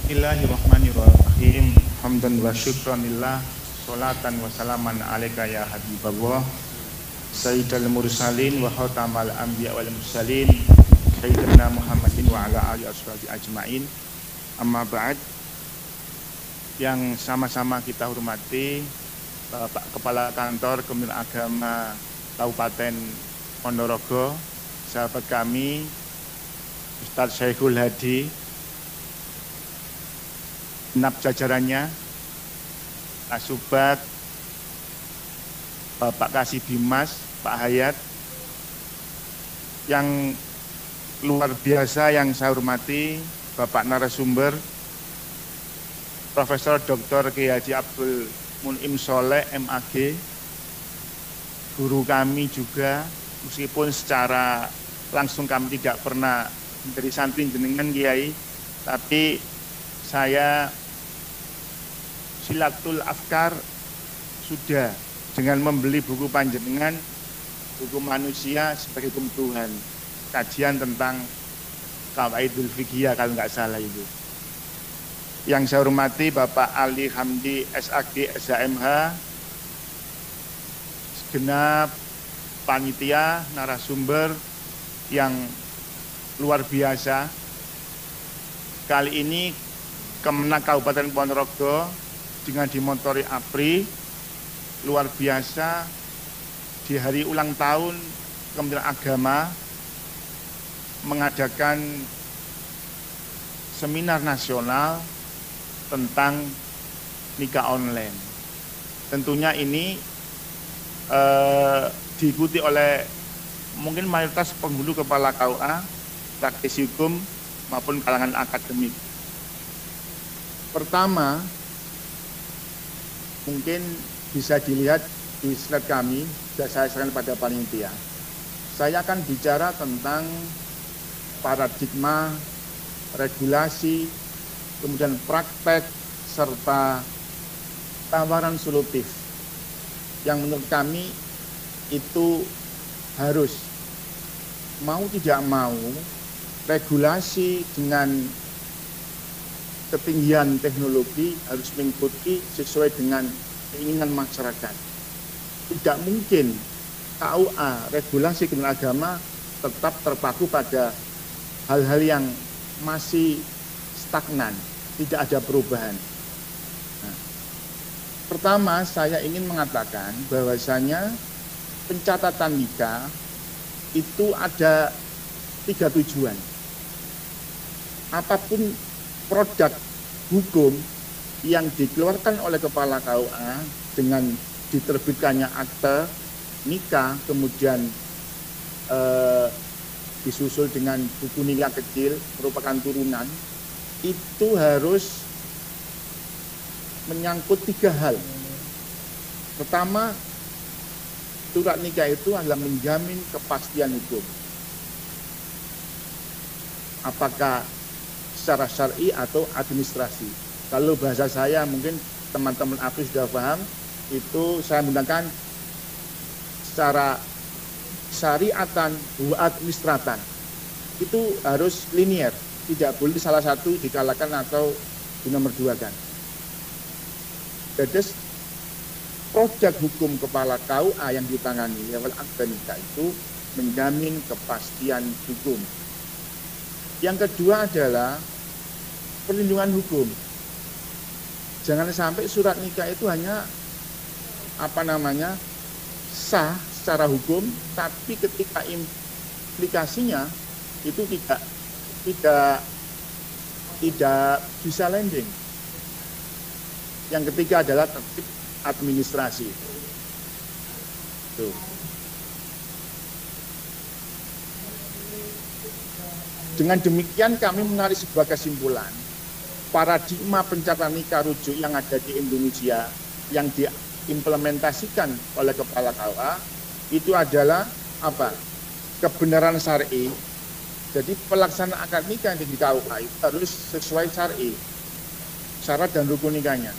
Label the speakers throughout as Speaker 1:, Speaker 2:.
Speaker 1: Bismillahirrahmanirrahim. Hamdan wa syukranillah. Salatan wa salaman alaika ya habiballah. Sayyidal mursalin wa khatamal anbiya wal mursalin. Sayyidina Muhammadin wa ala alihi washabihi ajmain. Amma ba'd. Yang sama-sama kita hormati Bapak Kepala Kantor Kementerian Agama Kabupaten Ponorogo, sahabat kami Ustadz Syekhul Hadi, genap jajarannya, Kasubat, Bapak Kasih Bimas, Pak Hayat, yang luar biasa yang saya hormati, Bapak narasumber, Profesor Dr. Kiai Haji Abdul Mun'im Soleh, MAG, guru kami juga, meskipun secara langsung kami tidak pernah menjadi santri jenengan Kiai, tapi saya silatul afkar sudah dengan membeli buku panjenengan, buku manusia sebagai hukum Tuhan, kajian tentang Qawaidul Fiqhiyah kalau nggak salah itu. Yang saya hormati Bapak Ali Hamdi SAG SHMH, segenap panitia, narasumber yang luar biasa. Kali ini Kemenak Kabupaten Ponorogo dengan dimotori APRI luar biasa di hari ulang tahun Kementerian Agama mengadakan seminar nasional tentang nikah online. Tentunya ini diikuti oleh mungkin mayoritas penghulu kepala KUA, praktisi hukum maupun kalangan akademik. Pertama, mungkin bisa dilihat di slide kami, sudah saya serahkan pada panitia. Saya akan bicara tentang paradigma, regulasi, kemudian praktek, serta tawaran solutif yang menurut kami itu harus, mau tidak mau, regulasi dengan ketinggian teknologi harus mengikuti sesuai dengan keinginan masyarakat. Tidak mungkin KUA, regulasi Kementerian Agama tetap terpaku pada hal-hal yang masih stagnan, tidak ada perubahan. Nah, pertama saya ingin mengatakan bahwasanya pencatatan nikah itu ada 3 tujuan. Apapun produk hukum yang dikeluarkan oleh Kepala KUA dengan diterbitkannya akte nikah, kemudian disusul dengan buku nikah kecil merupakan turunan, itu harus menyangkut 3 hal. Pertama, surat nikah itu adalah menjamin kepastian hukum. Apakah secara syar'i atau administrasi. Kalau bahasa saya mungkin teman-teman APRI sudah paham, itu saya menggunakan secara syariatan wa administratan. Itu harus linier, tidak boleh salah satu dikalahkan atau di nomor 2 kan. Jadi proyek hukum Kepala KUA yang ditangani lewat akte nikah itu menjamin kepastian hukum. Yang kedua adalah perlindungan hukum. Jangan sampai surat nikah itu hanya sah secara hukum, tapi ketika implikasinya itu tidak bisa landing. Yang ketiga adalah tertib administrasi. Tuh. Dengan demikian kami menarik sebuah kesimpulan. Paradigma pencatatan nikah rujuk yang ada di Indonesia yang diimplementasikan oleh Kepala KUA itu adalah apa? Kebenaran syar'i. Jadi pelaksanaan akad nikah yang di KUA itu harus sesuai syar'i, syarat dan rukun nikahnya.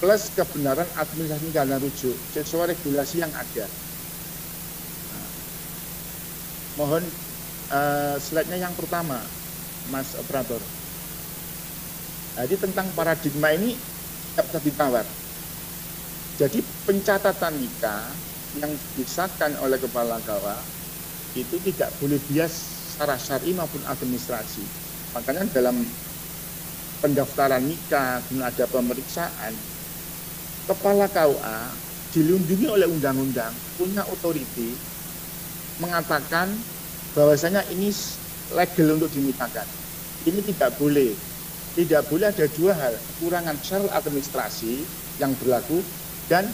Speaker 1: Plus kebenaran administrasi nikah dan rujuk sesuai regulasi yang ada. Nah, mohon slide-nya yang pertama, Mas Operator. Jadi tentang paradigma ini tidak bisa ditawar. Jadi pencatatan nikah yang disahkan oleh kepala KUA itu tidak boleh bias secara syar'i maupun administrasi. Makanya dalam pendaftaran nikah, kemudian ada pemeriksaan, kepala KUA dilindungi oleh undang-undang, punya otoriti mengatakan bahwasanya ini legal untuk dinikahkan. Ini tidak boleh. Tidak boleh ada dua hal, kekurangan secara administrasi yang berlaku dan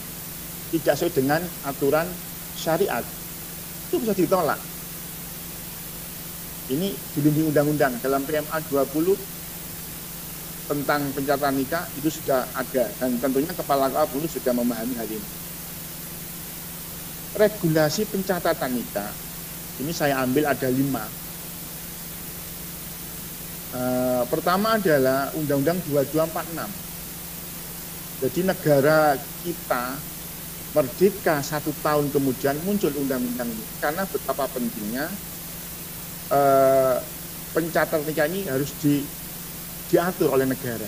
Speaker 1: tidak sesuai dengan aturan syariat. Itu bisa ditolak. Ini dilindungi undang-undang dalam PMA 20 tentang pencatatan nikah itu sudah ada, dan tentunya kepala KUA dulu sudah memahami hal ini. Regulasi pencatatan nikah ini saya ambil ada 5. Pertama adalah Undang-Undang 2246. Jadi negara kita merdeka 1 tahun kemudian muncul undang-undang ini karena betapa pentingnya pencatatan nikah ini harus diatur oleh negara.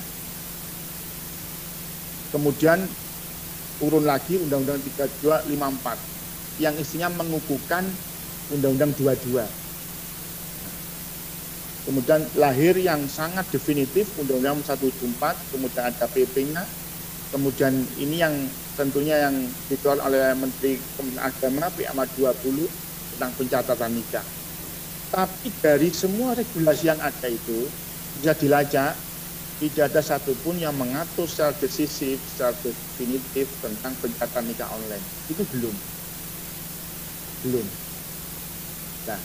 Speaker 1: Kemudian turun lagi Undang-Undang 3254 yang isinya mengukuhkan Undang-Undang 22. Kemudian lahir yang sangat definitif Undang-Undang 174, kemudian ada PP-nya. Kemudian ini yang tentunya yang dikeluarkan oleh Menteri Agama PMA 20 tentang pencatatan nikah. Tapi dari semua regulasi yang ada itu bisa dilacak, tidak ada satupun yang mengatur secara decisif, secara definitif tentang pencatatan nikah online. Itu belum. Nah,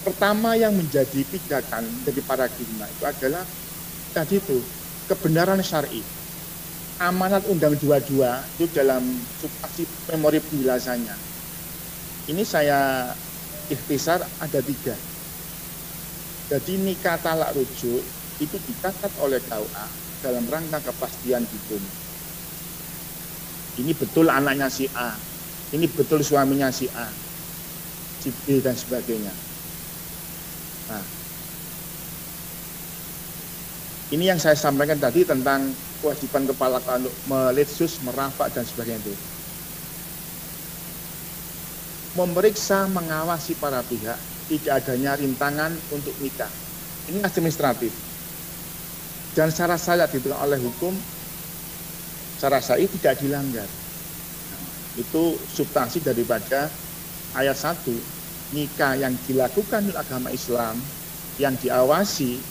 Speaker 1: pertama yang menjadi pijakan dari paradigma itu adalah tadi itu kebenaran syar'i. Amanat Undang 22 itu dalam substansi memori penjelasannya. Ini saya ikhtisar ada 3. Jadi nikah talak rujuk itu dicatat oleh KUA dalam rangka kepastian hukum. Ini betul anaknya si A, ini betul suaminya si A, si B dan sebagainya. Nah, ini yang saya sampaikan tadi tentang kewajiban kepala untuk melitsus, merafak dan sebagainya itu. Memeriksa, mengawasi para pihak, tidak adanya rintangan untuk nikah. Ini administratif. Dan secara syariat ditentukan oleh hukum, secara syar'i tidak dilanggar. Nah, itu substansi daripada ayat 1. Nikah yang dilakukan oleh agama Islam yang diawasi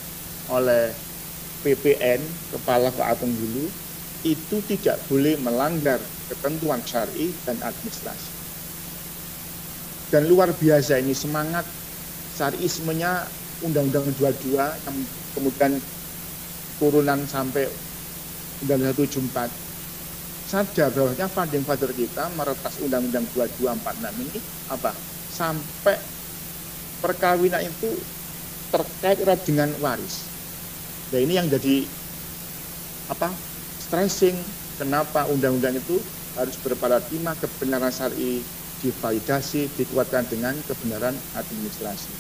Speaker 1: oleh PPN, Kepala KUA Bengkulu, itu tidak boleh melanggar ketentuan syar'i dan administrasi. Dan luar biasa ini semangat syar'ismenya Undang-Undang 22 yang kemudian turunan sampai Undang-Undang 174. Sadar bahwa founding father kita meretas Undang-Undang 2246 ini apa? Sampai perkawinan itu terkait erat dengan waris. Nah, ini yang jadi apa? Stressing kenapa undang-undang itu harus berparadigma kebenaran syar'i divalidasi, dikuatkan dengan kebenaran administrasi.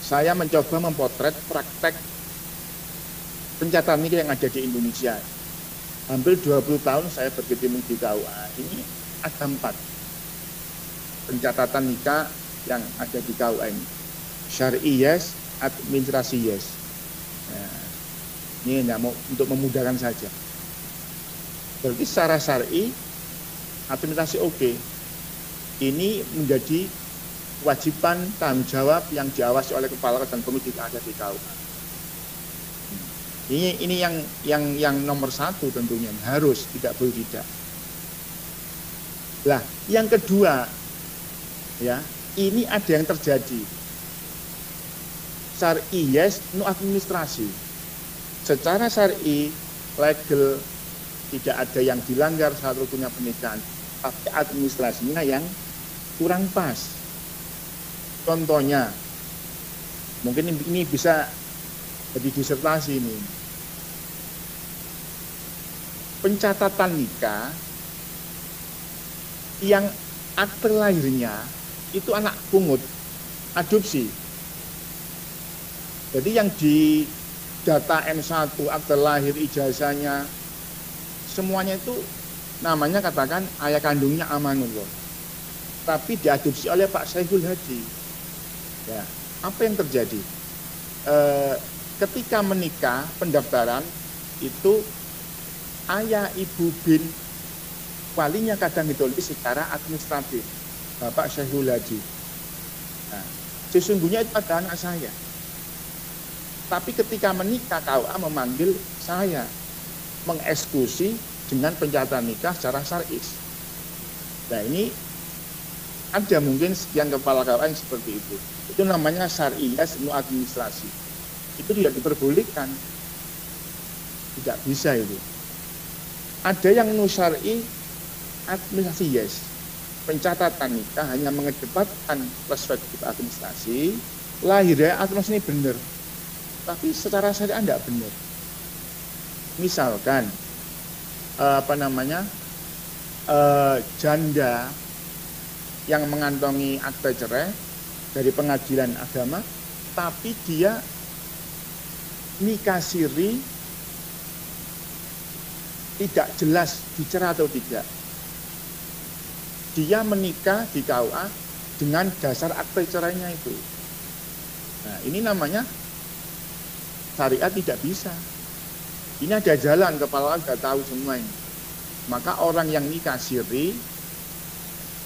Speaker 1: Saya mencoba memotret praktek pencatatan nikah yang ada di Indonesia. Hampir 20 tahun saya berkecimpung di KUA. Ini ada 4 pencatatan nikah yang ada di KUA ini. Syar'i yes, administrasi yes. Nah, ini hanya mau untuk memudahkan saja. Berarti secara syar'i administrasi oke. Ini menjadi kewajiban tanggung jawab yang diawasi oleh kepala dan penyidik ada di KUA. Ini yang nomor 1 tentunya harus, tidak boleh tidak. Lah, yang kedua ya, ini ada yang terjadi. Syar'i yes, no administrasi. Secara syar'i legal tidak ada yang dilanggar saat rukunnya pernikahan, tapi administrasinya yang kurang pas. Contohnya, mungkin ini bisa jadi disertasi ini. Pencatatan nikah yang akte lahirnya itu anak pungut, adopsi. Jadi yang di data M1, akte lahir, ijazahnya, semuanya itu namanya katakan ayah kandungnya Amanullah. Tapi diadopsi oleh Pak Saiful Hadi. Ya, apa yang terjadi? Ketika menikah, pendaftaran itu ayah ibu bin walinya kadang ditulis secara administratif, Bapak Saiful Hadi. Nah, sesungguhnya itu ada anak saya. Tapi ketika menikah, KUA memanggil saya, mengeksekusi dengan pencatatan nikah secara syar'is. Nah ini ada mungkin sekian kepala KUA yang seperti itu. Itu namanya syar'iyah semu administrasi. Itu tidak diperbolehkan. Tidak bisa itu. Ada yang nusyar'i administrasi yes. Pencatatan nikah hanya mengedepankan perspektif administrasi, lahirnya administrasi ini benar. Tapi secara syariah tidak benar. Misalkan janda yang mengantongi akte cerai dari pengadilan agama, tapi dia nikah siri tidak jelas dicerai atau tidak. Dia menikah di KUA dengan dasar akte cerainya itu. Nah, ini namanya syariat tidak bisa. Ini ada jalan, kepala sudah tahu semua ini. Maka orang yang nikah siri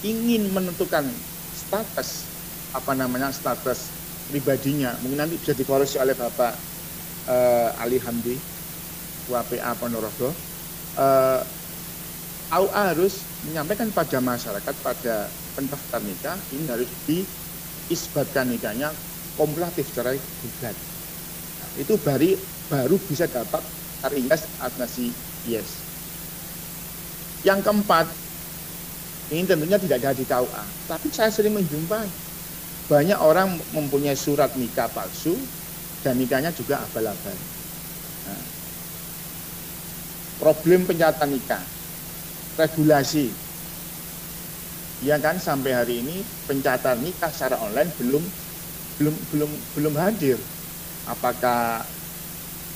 Speaker 1: ingin menentukan status status pribadinya, mungkin nanti bisa dikoreksi oleh Bapak Ali Hamdi, WPA Ponorogo. KUA harus menyampaikan pada masyarakat, pada pendaftar nikah, ini harus diisbatkan nikahnya kumulatif cerai gugat. Itu baru bisa dapat syar'iyah administrasi yes. Yang keempat, ini tentunya tidak ada di KUA, tapi saya sering menjumpai banyak orang mempunyai surat nikah palsu dan nikahnya juga abal-abal. Nah, problem pencatatan nikah, regulasi, ya kan, sampai hari ini pencatatan nikah secara online belum hadir. Apakah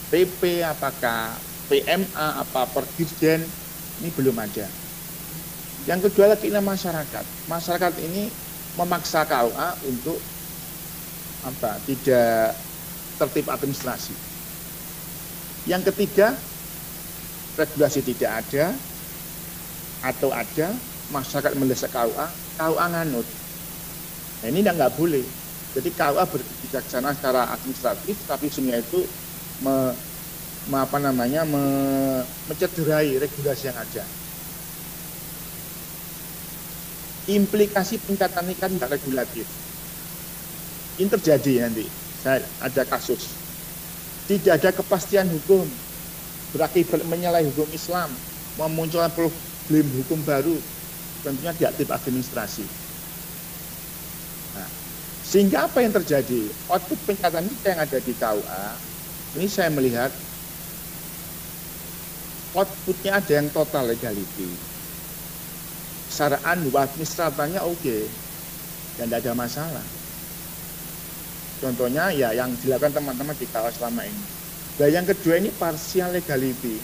Speaker 1: PP, apakah PMA, apa Perdirjen, ini belum ada. Yang kedua lagi ini masyarakat. Masyarakat ini memaksa KUA untuk tidak tertib administrasi. Yang ketiga, regulasi tidak ada atau ada, masyarakat mendesak KUA nganut. Nah, ini nggak boleh. Jadi KUA berbijaksana secara administratif, tapi sebenarnya itu mencederai regulasi yang ada. Implikasi pencatatan nikah tidak regulatif. Ini terjadi nanti. Ada kasus. Tidak ada kepastian hukum, berakibat menyalahi hukum Islam, memunculkan problem hukum baru, tentunya tidak tertib administrasi. Nah, sehingga apa yang terjadi? Output pencatatan nikah yang ada di KUA, ini saya melihat outputnya ada yang total legality. Syara'an administratornya oke, dan tidak ada masalah. Contohnya ya yang dilakukan teman-teman di KUA selama ini. Dan yang kedua ini partial legality.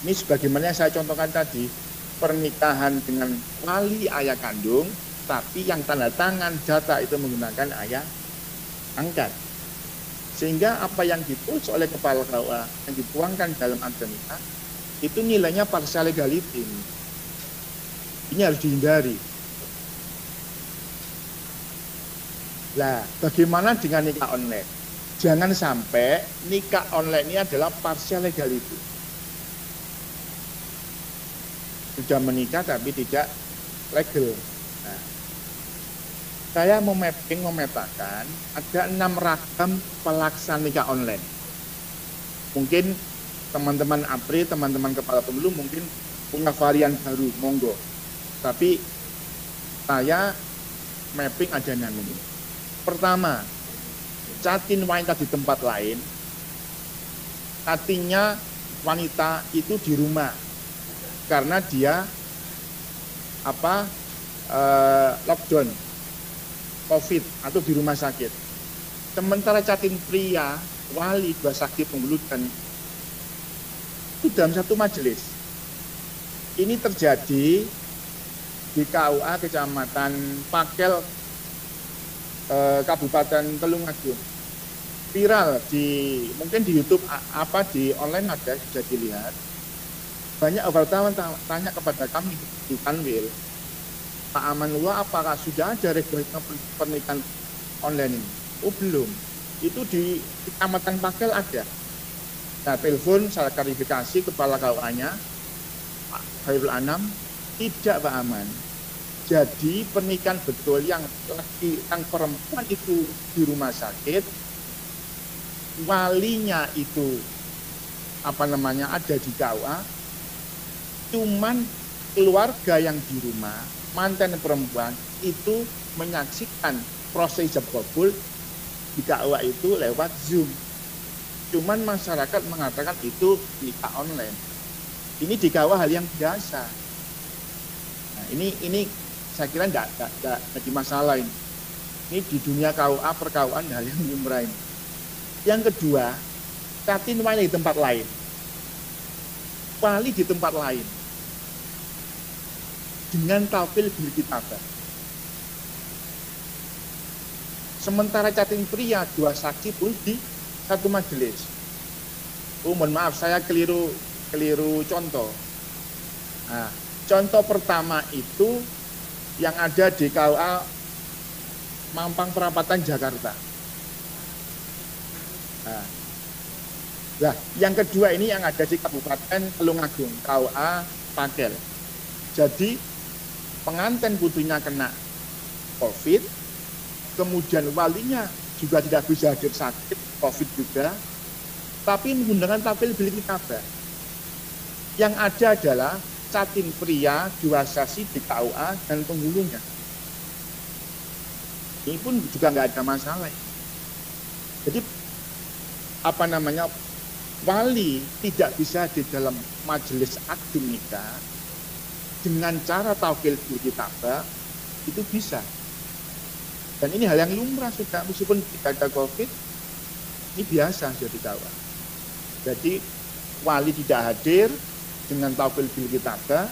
Speaker 1: Ini sebagaimana yang saya contohkan tadi, pernikahan dengan wali ayah kandung, tapi yang tanda tangan data itu menggunakan ayah angkat. Sehingga apa yang ditulis oleh kepala KUA yang dituangkan dalam akte nikah itu nilainya partial legality. Ini harus dihindari. Nah, bagaimana dengan nikah online? Jangan sampai nikah online ini adalah partial legality. Sudah menikah tapi tidak legal. Nah, saya memetakan ada 6 ragam pelaksanaan nikah online. Mungkin teman-teman APRI, teman-teman kepala pemilu mungkin punya varian baru, monggo. Tapi saya mapping ada 6 ini. Pertama, catin wanita di tempat lain, artinya wanita itu di rumah karena dia lockdown COVID atau di rumah sakit. Sementara catin pria, wali, dua saksi penggulutan itu dalam satu majelis. Ini terjadi di KUA Kecamatan Pakel, Kabupaten Tulungagung. Viral mungkin di YouTube di online ada, bisa dilihat. Banyak wartawan tanya kepada kami di Kanwil, Pak Amanullah, apakah sudah ada regulasi pernikahan online ini? Oh belum. Itu di Kecamatan Pakel ada. Nah, telepon saya klarifikasi kepala KUA-nya, Pak Khairul Anam, tidak Pak Aman. Jadi pernikahan betul yang perempuan itu di rumah sakit, walinya itu ada di KUA, cuman keluarga yang di rumah, mantan perempuan itu menyaksikan proses ijab kabul di KUA itu lewat Zoom. Cuman masyarakat mengatakan itu nikah online. Ini di KUA hal yang biasa. Nah, ini saya kira tidak jadi masalah ini. Ini di dunia KUA perKUA hal yang lumrah ini. Yang kedua, catin wali di tempat lain. Wali di tempat lain. Dengan tafil bil kitabah. Sementara catin pria, dua saksi pun di satu majelis. Oh, mohon maaf, saya keliru contoh. Nah, contoh pertama itu yang ada di KUA Mampang Perapatan, Jakarta. Nah, yang kedua ini yang ada di Kabupaten Tulungagung, KUA Pakel. Jadi pengantin putrinya kena COVID, kemudian walinya juga tidak bisa hadir sakit COVID juga, tapi menggunakan tafil bil kitabah. Yang ada adalah catin pria, dua saksi di KUA dan penghulunya. Ini pun juga nggak ada masalah. Jadi wali tidak bisa di dalam majelis akad nikah dengan cara tafil bil kitabah itu bisa. Dan ini hal yang lumrah sudah, meskipun tidak ada COVID, ini biasa jadi KUA. Jadi wali tidak hadir dengan tafil bil kitabah,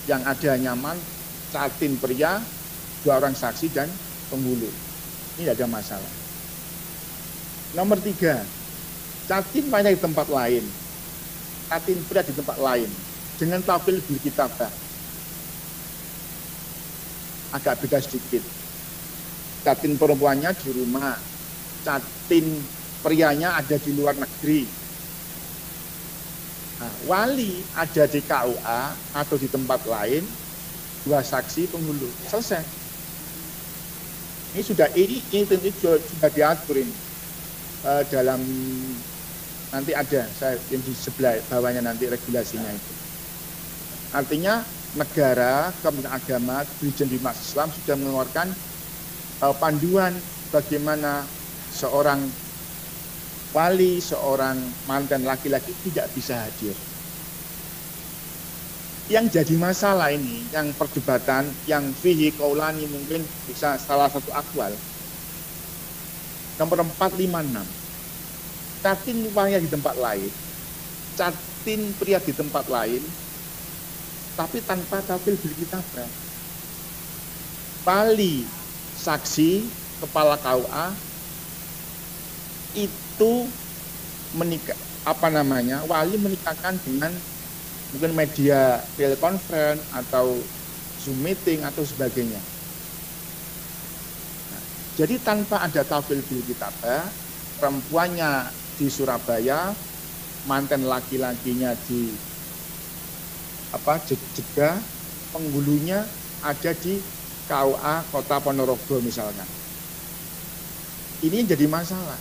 Speaker 1: yang ada nyaman catin pria, dua orang saksi dan penghulu. Ini tidak ada masalah. Nomor 3, catin banyak di tempat lain, catin pria di tempat lain dengan tafil bil kitabah. Agak beda sedikit. Catin perempuannya di rumah, catin prianya ada di luar negeri. Nah, wali ada di KUA atau di tempat lain, dua saksi penghulu, selesai. Ini sudah diatur ini dalam, nanti ada saya yang di sebelah bawahnya nanti regulasinya itu. Artinya negara, Kementerian Agama, Dirjen Bimas Islam sudah mengeluarkan panduan bagaimana seorang wali, seorang mantan laki-laki tidak bisa hadir. Yang jadi masalah ini, yang perdebatan, yang fihi qaulani mungkin bisa salah satu akwal. Nomor 456. Catin pria di tempat lain, catin pria di tempat lain, tapi tanpa tafil bil kitabah. Wali, saksi, kepala KUA itu menikah, wali menikahkan dengan mungkin media telekonferensi atau Zoom meeting atau sebagainya. Nah, jadi tanpa ada tafil bil kitabah, perempuannya di Surabaya, mantan laki-lakinya di Jeddah, penghulunya ada di KUA Kota Ponorogo misalkan. Ini jadi masalah.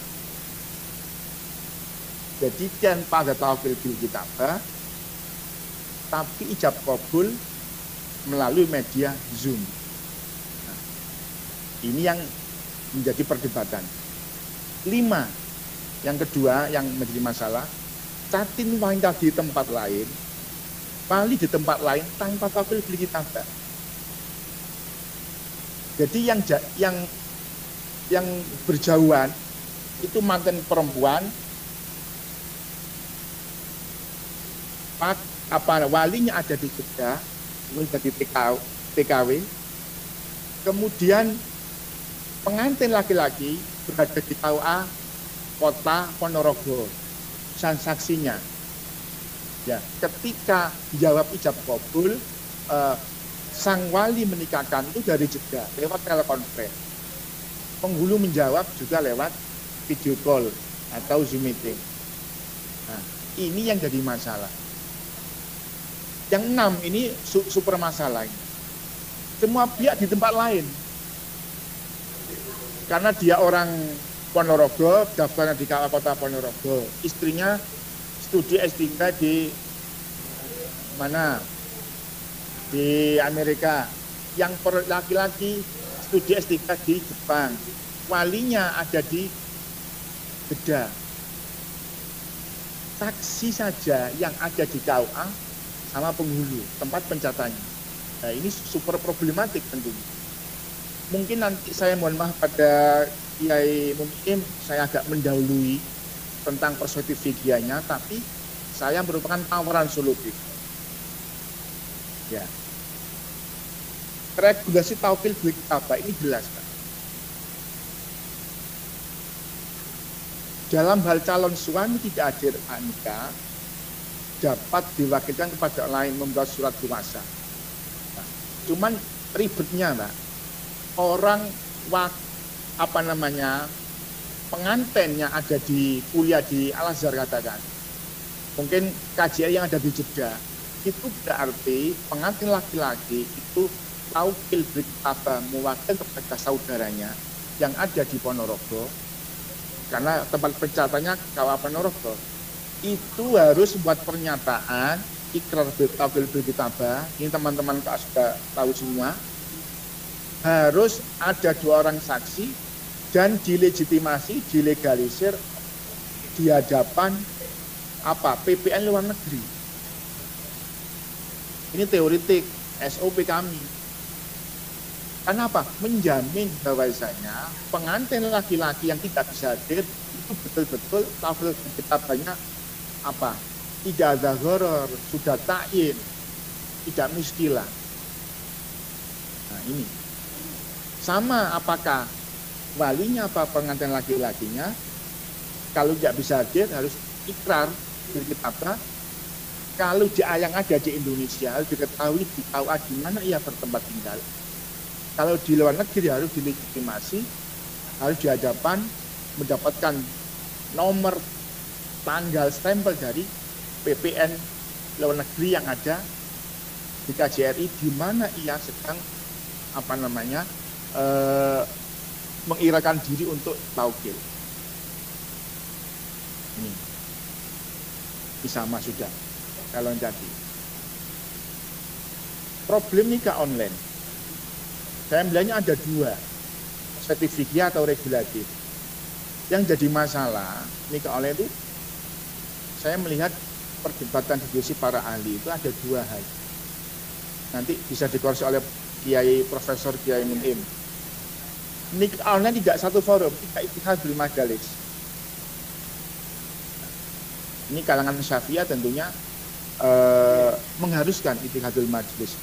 Speaker 1: Jadi tanpa ada tafil bil kitabah, tapi ijab kabul melalui media Zoom. Nah, ini yang menjadi perdebatan. 5, yang kedua yang menjadi masalah, catin wanita di tempat lain, wali di tempat lain tanpa tafil bil kitabah. Jadi yang berjauhan itu mantan perempuan, walinya ada di Jeddah, menjadi TKW, kemudian pengantin laki-laki berada di KUA Kota Ponorogo, dan saksinya. Ya, ketika jawab ijab kabul, sang wali menikahkan itu dari Jeddah lewat telekonferensi. Penghulu menjawab juga lewat video call atau Zoom meeting. Nah, ini yang jadi masalah. Yang 6 ini super masalah. Semua pihak di tempat lain. Karena dia orang Ponorogo, daftarnya di Kota Ponorogo. Istrinya studi S3 di mana? Di Amerika. Yang laki-laki studi S3 di Jepang. Walinya ada di Jeddah. Saksi saja yang ada di KUA sama penghulu, tempat pencatatnya. Nah, ini super problematik tentunya. Mungkin nanti saya mohon maaf pada Kiai Munim, saya agak mendahului tentang perspektif fikiahnya, tapi saya merupakan tawaran solutif. Ya. Regulasi taukil bil kitabah ini jelas, Pak. Dalam hal calon suami tidak hadir nikah, dapat diwakilkan kepada lain membuat surat kuasa. Nah, cuman ribetnya, Pak. Orang pengantin yang ada di kuliah di Al-Azhar katakan, mungkin KJR yang ada di Jeddah, itu berarti pengantin laki-laki itu taukil bil kitabah mewakil kepada saudaranya yang ada di Ponorogo, karena tempat pencatatannya KUA Ponorogo, itu harus buat pernyataan ikrar taukil bil kitabah. Ini teman-teman sudah tahu semua. Harus ada 2 orang saksi dan dilegitimasi, dilegalisir di hadapan PPN luar negeri. Ini teoritik SOP kami. Kenapa? Menjamin bahwasanya pengantin laki-laki yang tidak bisa hadir itu betul-betul taukil bil kitabahnya tidak ada gharar, sudah ta'yin, tidak muskilah. Nah, ini sama, apakah walinya pengantin laki-lakinya, kalau tidak bisa hadir harus ikrar bil kitabah. Kalau dia yang ada di Indonesia harus diketahui di KUA di mana ia bertempat tinggal. Kalau di luar negeri harus dilegitimasi, harus di hadapan mendapatkan nomor tanggal stempel dari PPN luar negeri yang ada di KJRI di mana ia sedang mengirakan diri untuk taukil. Ini sama sudah kalau jadi. Problem nikah online. Saya melihatnya ada 2, sertifikat atau regulatif. Yang jadi masalah nikah online itu, saya melihat perdebatan diskusi para ahli itu ada 2 hal. Nanti bisa dikoreksi oleh Profesor Kiai Munim. Nikah online tidak satu forum, tidak ittihadul majalis. Ini kalangan Syafi'iyah tentunya mengharuskan ittihadul majalis.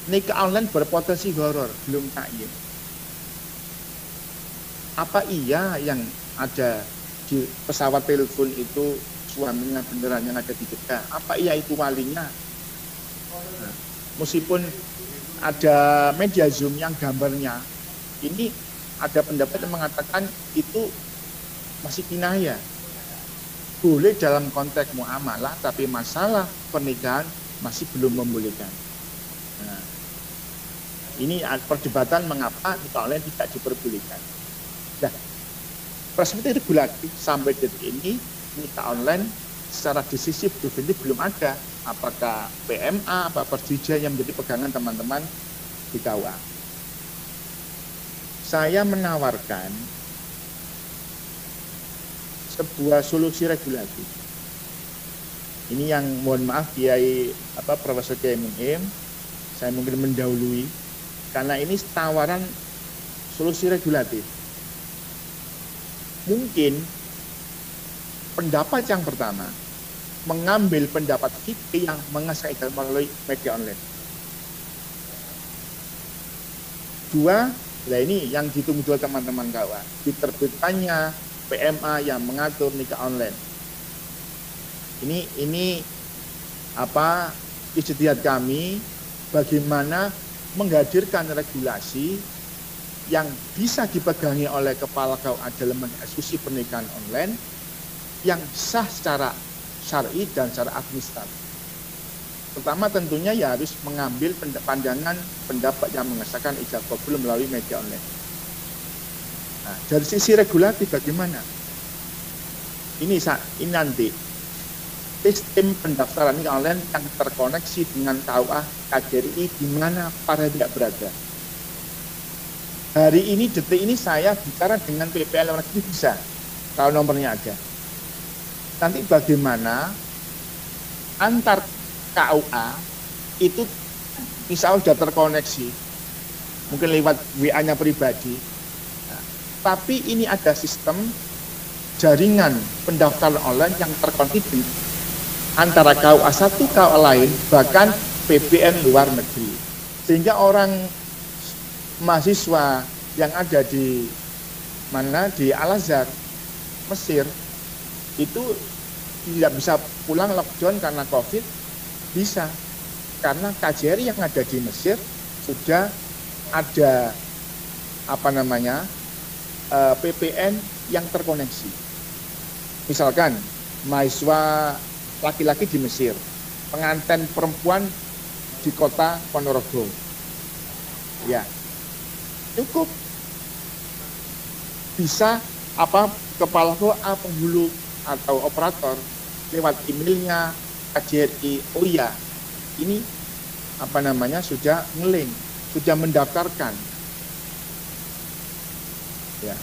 Speaker 1: Nikah online berpotensi horor, belum ta'yin. Apa iya yang ada di pesawat telepon itu suaminya beneran yang ada di Jeddah? Apa iya itu walinya? Nah, meskipun ada media Zoom yang gambarnya, ini ada pendapat yang mengatakan itu masih kinayah. Boleh dalam konteks muamalah, tapi masalah pernikahan masih belum membolehkan. Nah, ini perdebatan mengapa nikah online tidak diperbolehkan. Nah, perspektif regulatif sampai detik ini nikah online secara decisif definitif belum ada. Apakah PMA, apa Persija yang menjadi pegangan teman-teman di KUA. Saya menawarkan sebuah solusi regulatif. Ini yang mohon maaf Profesor Kiai Munim, saya mungkin mendahului. Karena ini tawaran solusi regulatif. Mungkin pendapat yang pertama mengambil pendapat fikih yang mengesahkan melalui media online. Dua, nah ini yang ditunggu juga teman-teman kawan, diterbitkannya PMA yang mengatur nikah online. Ini apa ijtihad kami bagaimana menghadirkan regulasi yang bisa dipegangi oleh kepala KUA dalam mengeksekusi pernikahan online yang sah secara syar'i dan secara administratif. Pertama tentunya ya harus mengambil pandangan pendapat yang mengesahkan ijab kabul melalui media online. Nah, dari sisi regulatif bagaimana? Ini nanti sistem pendaftaran nikah online yang terkoneksi dengan KUA KJRI di mana para pihak berada. Hari ini, detik ini saya bicara dengan PPL luar negeri bisa, kalau nomornya ada. Nanti bagaimana antar KUA itu misalnya sudah terkoneksi, mungkin lewat WA-nya pribadi, nah, tapi ini ada sistem jaringan pendaftaran online yang terkoneksi antara KUA satu KUA lain, bahkan PBN luar negeri, sehingga orang mahasiswa yang ada di mana di Al-Azhar Mesir itu tidak bisa pulang lockdown karena COVID, bisa karena KJRI yang ada di Mesir sudah ada PPN yang terkoneksi. Misalkan mahasiswa laki-laki di Mesir, pengantin perempuan di kota Ponorogo, ya cukup bisa kepala KUA penghulu atau operator lewat emailnya KJRI, oh ya ini sudah nge-link, sudah mendaftarkan. Ya.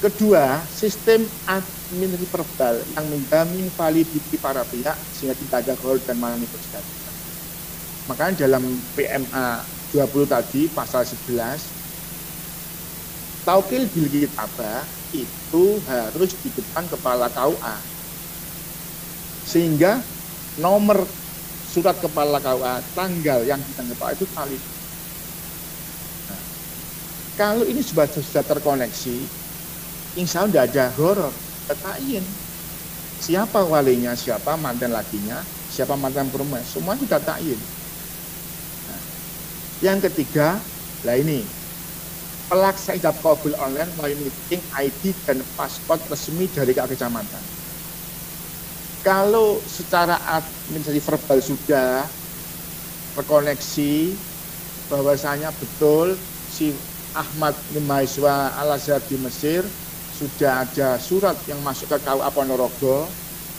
Speaker 1: Kedua, sistem administrasi verbal yang menjamin validiti para pihak sehingga tidak ada gol dan manipulasi. Makanya dalam PMA 20 tadi pasal 11 taukil bil kitabah itu harus di depan kepala KUA, sehingga nomor surat kepala KUA tanggal yang ditangkap itu valid. Nah, kalau ini sudah terkoneksi, insya Allah tidak ada horor, tetakin siapa walinya, siapa mantan lakinya, siapa mantan perempuan, semua sudah takyin. Nah, yang ketiga, ini pelaksana ijab kabul online melalui meeting ID dan paspor resmi dari kecamatan. Kalau secara administrasi verbal sudah terkoneksi bahwasanya betul si Ahmad mahasiswa Al-Azhar di Mesir sudah ada surat yang masuk ke KUA Ponorogo,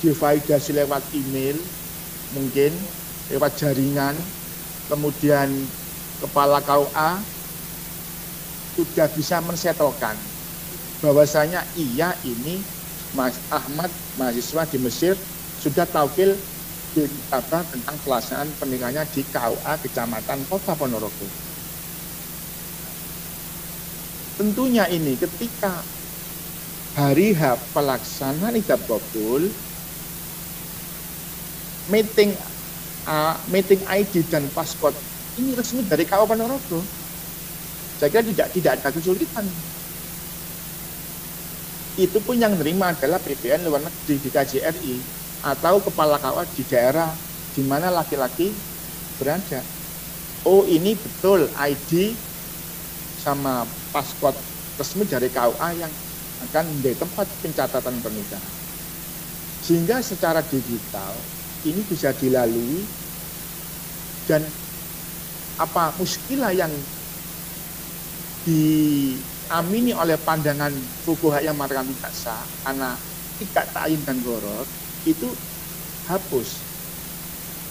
Speaker 1: divalidasi lewat email, mungkin lewat jaringan, kemudian kepala KUA sudah bisa mensetelkan bahwasanya iya ini Mas Ahmad mahasiswa di Mesir sudah taukil bil kitabah tentang pelaksanaan pernikahannya di KUA Kecamatan Kota Ponorogo. Tentunya ini ketika hari H pelaksanaan ijab kabul, meeting ID dan paspor ini resmi dari KUA Ponorogo. Saya kira tidak ada kesulitan. Itu pun yang menerima adalah PPN luar negeri di KJRI atau kepala KUA di daerah di mana laki-laki berada. Oh ini betul ID sama paspor resmi dari KUA yang akan menjadi tempat pencatatan pernikahan. Sehingga secara digital ini bisa dilalui dan muskilah yang diamini oleh pandangan fuqaha yang mengatakan tidak sah karena tidak ta'yin dan gharar itu hapus.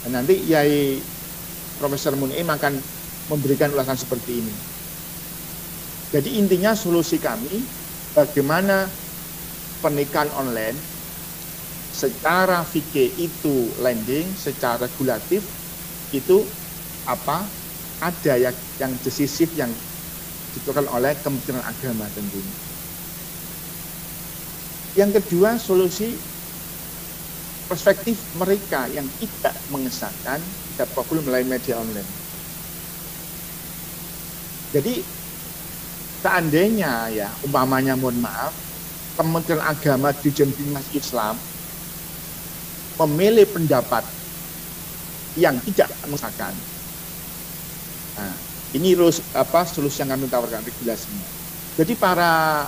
Speaker 1: Dan nanti Yai Profesor Mun'im akan memberikan ulasan seperti ini. Jadi intinya solusi kami bagaimana pernikahan online secara fikih itu landing, secara regulatif itu ada yang decisif yang ditentukan oleh Kementerian Agama tentunya. Yang kedua, solusi perspektif mereka yang tidak mengesahkan tidak kabul melalui media online. Jadi seandainya ya umpamanya mohon maaf Kementerian Agama Dirjen Bimas Islam memilih pendapat yang tidak mengesahkan. Nah, ini solusi yang kami tawarkan regulasinya. Jadi para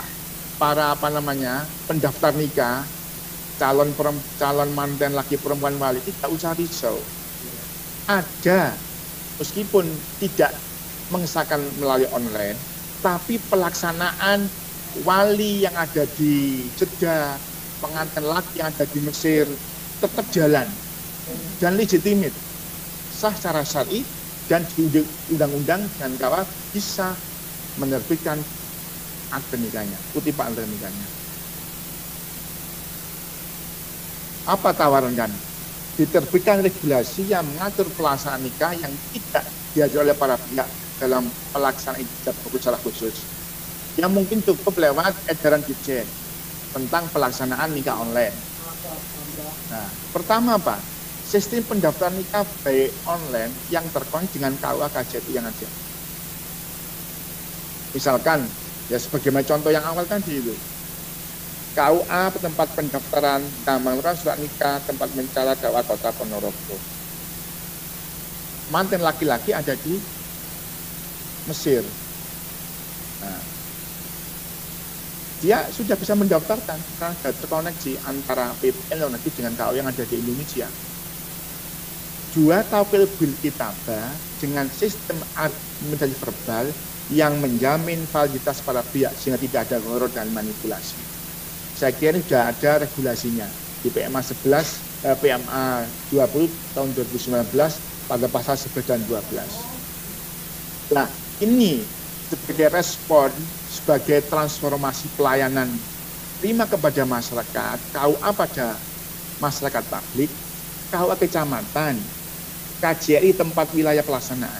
Speaker 1: pendaftar nikah, calon manten laki perempuan wali tidak usah risau. Ada meskipun tidak mengesahkan melalui online, tapi pelaksanaan wali yang ada di Jeddah, pengantin laki yang ada di Mesir tetap jalan dan legitimate, sah secara syar'i dan di undang-undang dan KUA bisa menerbitkan akte nikahnya, kutipan akte nikahnya. Apa tawaran kami? Diterbitkan regulasi yang mengatur pelaksanaan nikah yang tidak diatur oleh para pihak dalam pelaksanaan ijab kabul secara khusus. Yang mungkin cukup lewat edaran Dirjen tentang pelaksanaan nikah online. Nah, pertama apa? Sistem pendaftaran nikah baik online yang terkoneksi dengan KUA KJRI yang ada. Misalkan, ya sebagaimana contoh yang awal tadi itu, KUA tempat pendaftaran mengeluarkan surat nikah tempat mencala KUA Kota Ponorogo. Manten laki-laki ada di Mesir. Nah, dia sudah bisa mendaftarkan karena terkoneksi antara PPN luar negeri dengan KUA yang ada di Indonesia. Dua, taupil bil kitabah dengan sistem administrasi verbal yang menjamin validitas para pihak sehingga tidak ada gharar dan manipulasi. Saya kira sudah ada regulasinya di PMA 20 tahun 2019 pada pasal 11 dan 12. Nah, ini sebagai respon, sebagai transformasi pelayanan prima kepada masyarakat, KUA pada masyarakat publik, KUA kecamatan, KJRI tempat wilayah pelaksanaan.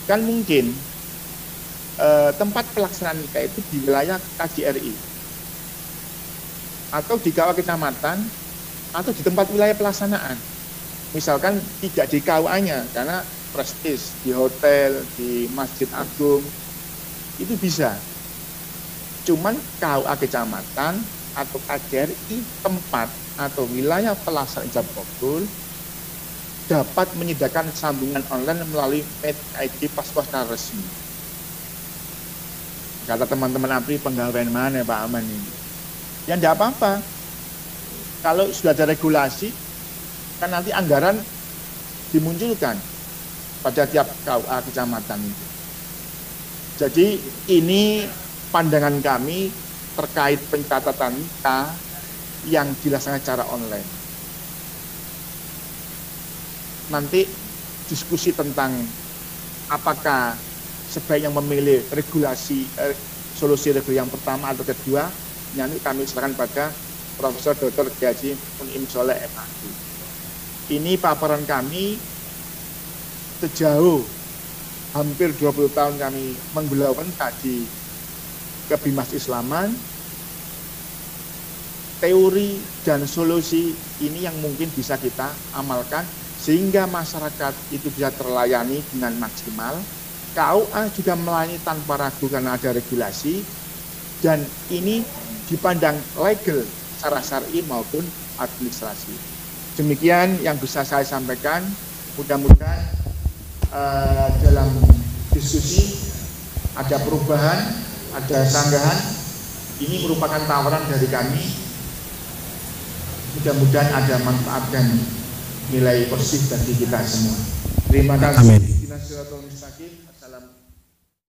Speaker 1: Kan mungkin tempat pelaksanaan nikah itu di wilayah KJRI atau di KUA kecamatan atau di tempat wilayah pelaksanaan. Misalkan tidak di KUA-nya karena prestis di hotel, di Masjid Agung itu bisa. Cuman KUA kecamatan atau KJRI tempat atau wilayah pelaksanaan ijab kabul dapat menyediakan sambungan online melalui ID pas-pas resmi. Kata teman-teman APRI, penggawean mana Pak Aman ini? Ya enggak apa-apa. Kalau sudah ada regulasi, kan nanti anggaran dimunculkan pada tiap KUA kecamatan itu. Jadi ini pandangan kami terkait pencatatan nikah yang dilaksanakan secara online. Nanti diskusi tentang apakah sebaiknya memilih regulasi solusi regulasi yang pertama atau kedua, nanti kami serahkan pada Profesor Dr. Haji Munim Soleh MAD. Ini paparan kami sejauh hampir 20 tahun kami menggulaukan tadi kebimas Islaman, teori dan solusi ini yang mungkin bisa kita amalkan sehingga masyarakat itu bisa terlayani dengan maksimal. KUA juga melayani tanpa ragu karena ada regulasi, dan ini dipandang legal secara syar'i maupun administrasi. Demikian yang bisa saya sampaikan. Mudah-mudahan dalam diskusi ada perubahan, ada sanggahan. Ini merupakan tawaran dari kami. Mudah-mudahan ada manfaat dan nilai positif bagi kita semua. Terima kasih.
Speaker 2: Amin.
Speaker 1: Assalamualaikum.